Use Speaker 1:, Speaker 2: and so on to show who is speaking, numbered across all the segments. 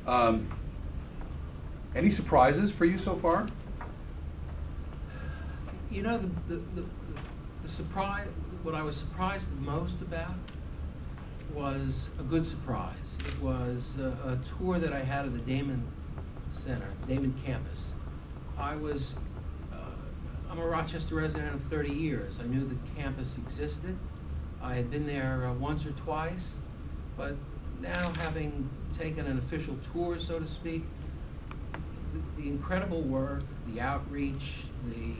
Speaker 1: Any surprises for you so far?
Speaker 2: You know, the surprise, what I was surprised the most about was a good surprise. It was a tour that I had of the Damon Center, Damon campus. I'm a Rochester resident of 30 years. I knew the campus existed. I had been there once or twice, but now having taken an official tour, so to speak, the incredible work, the outreach, the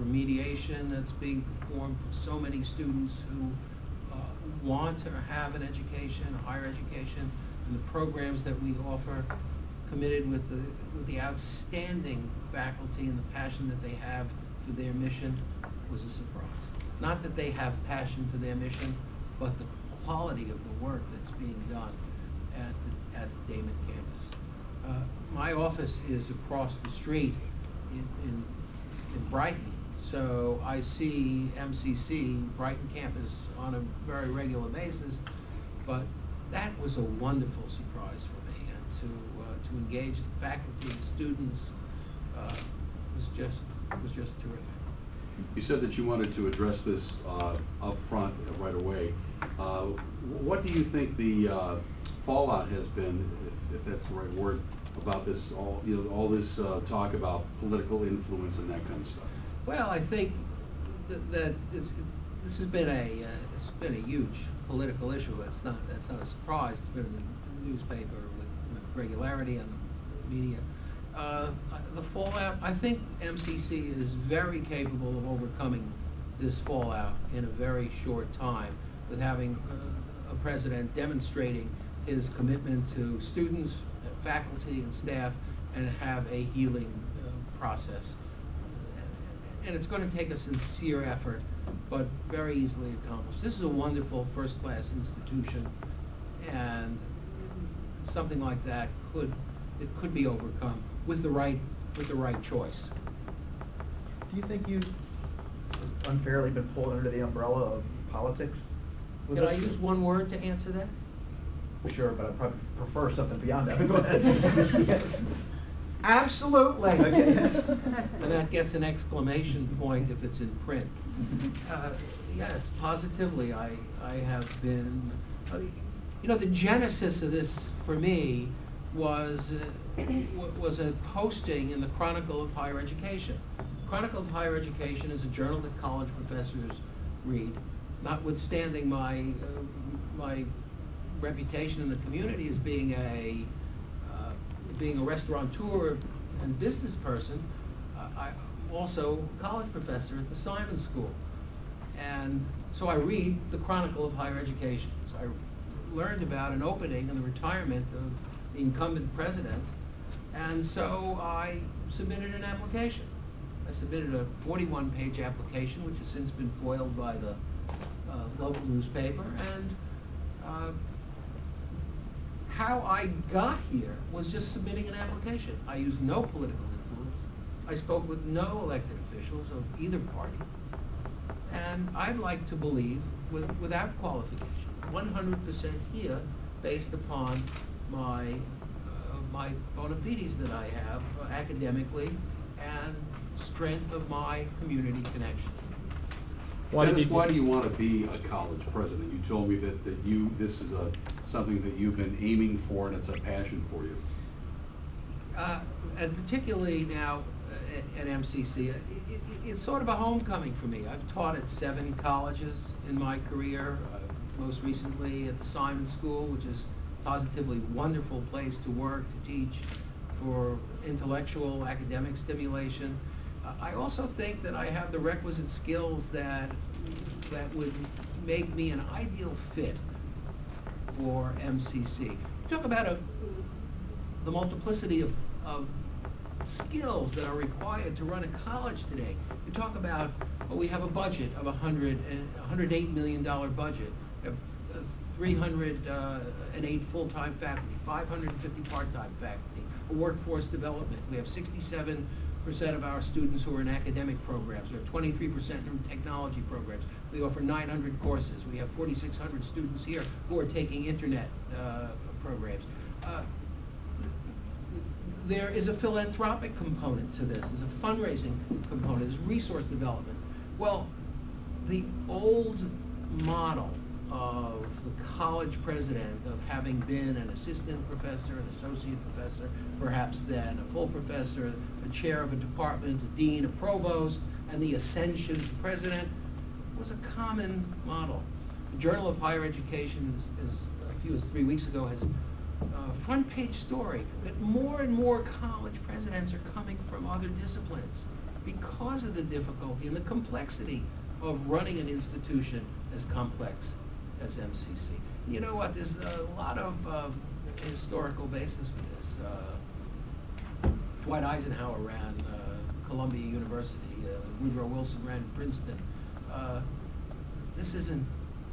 Speaker 2: remediation that's being performed for so many students who want to have an education, a higher education, and the programs that we offer, committed with the outstanding faculty and the passion that they have for their mission, was a surprise. Not that they have passion for their mission, but the quality of the work that's being done at the Damon campus. My office is across the street in Brighton, so I see MCC, Brighton campus, on a very regular basis, but that was a wonderful surprise for me, and to engage the faculty and students was just terrific.
Speaker 1: You said that you wanted to address this up front right away. What do you think the fallout has been, if that's the right word, about this all this talk about political influence and that kind of stuff?
Speaker 2: Well, I think that this has been it's been a huge political issue. That's not a surprise. It's been in the newspaper with regularity and the media. The fallout, I think MCC is very capable of overcoming this fallout in a very short time, with having a president demonstrating his commitment to students, faculty, and staff, and have a healing process. And it's going to take a sincere effort, but very easily accomplished. This is a wonderful first-class institution, and something like that could be overcome with the right choice.
Speaker 3: Do you think you've unfairly been pulled under the umbrella of politics?
Speaker 2: Can I use one word to answer that?
Speaker 3: Sure, but I'd probably prefer something beyond that. Go ahead. Yes.
Speaker 2: Absolutely.
Speaker 3: Okay.
Speaker 2: And that gets an exclamation point if it's in print. Yes, positively, I have been. You know, the genesis of this for me was a posting in the Chronicle of Higher Education. Chronicle of Higher Education is a journal that college professors read. Notwithstanding my reputation in the community as being a restaurateur and business person, I'm also a college professor at the Simon School. And so I read the Chronicle of Higher Education. So I learned about an opening and the retirement of the incumbent president, and so I submitted an application. I submitted a 41-page application, which has since been foiled by the local newspaper, and how I got here was just submitting an application. I used no political influence. I spoke with no elected officials of either party, and I'd like to believe, without qualification, 100% here, based upon my bona fides that I have academically and strength of my community connection.
Speaker 1: Dennis, why do you want to be a college president? You told me that this is something that you've been aiming for, and it's a passion for you.
Speaker 2: And particularly now at MCC, it's sort of a homecoming for me. I've taught at 7 colleges in my career, most recently at the Simon School, which is a positively wonderful place to work, to teach for intellectual, academic stimulation. I also think that I have the requisite skills that would make me an ideal fit for MCC. Talk about the multiplicity of skills that are required to run a college today. You talk about, well, we have a budget of $108 million budget. We have 308 full-time faculty, 550 part-time faculty, a workforce development. We have 67% of our students who are in academic programs. We have 23% in technology programs. We offer 900 courses. We have 4,600 students here who are taking internet programs. There is a philanthropic component to this, there's a fundraising component, there's resource development. Well, the old model of the college president, of having been an assistant professor, an associate professor, perhaps then a full professor, a chair of a department, a dean, a provost, and the ascension to president, was a common model. The Journal of Higher Education, as few as 3 weeks ago, has a front page story that more and more college presidents are coming from other disciplines because of the difficulty and the complexity of running an institution as complex as MCC. You know what, there's a lot of historical basis for this. Dwight Eisenhower ran Columbia University, Woodrow Wilson ran Princeton. This isn't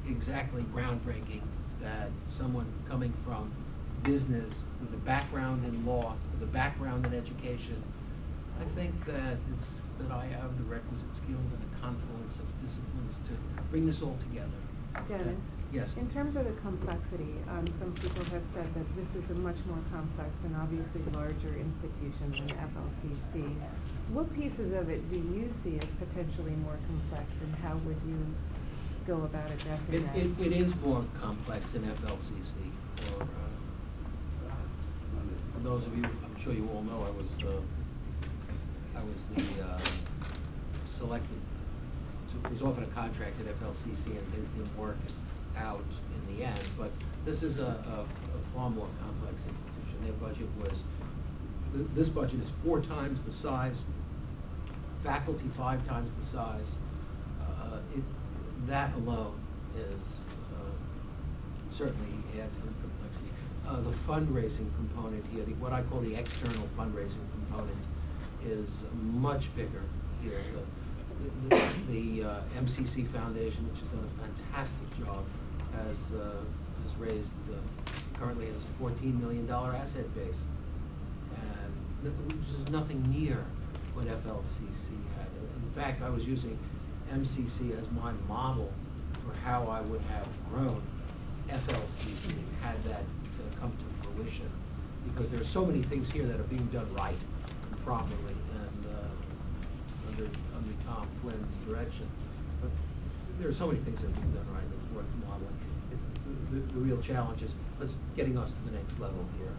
Speaker 2: exactly groundbreaking that someone coming from business with a background in law, with a background in education, I think that I have the requisite skills and a confluence of disciplines to bring this all together.
Speaker 4: Dennis?
Speaker 2: Yes.
Speaker 4: In terms of the complexity, some people have said that this is a much more complex and obviously larger institution than FLCC. What pieces of it do you see as potentially more complex, and how would you go about addressing that?
Speaker 2: It is more complex than FLCC. For those of you, I'm sure you all know, I was the selected, was offered a contract at FLCC, and things didn't work out in the end. But this is a far more complex institution. Their budget was, this budget is 4 times the size, faculty 5 times the size. That alone is certainly adds to the complexity. The fundraising component here, what I call the external fundraising component, is much bigger here. The MCC Foundation, which has done a fantastic job, has raised, currently has a $14 million asset base, and which is nothing near what FLCC had. In fact, I was using MCC as my model for how I would have grown FLCC had that come to fruition, because there are so many things here that are being done right and properly, and under Tom Flynn's direction. But there are so many things that are being done right and it's worth modeling. It's the real challenge is getting us to the next level here.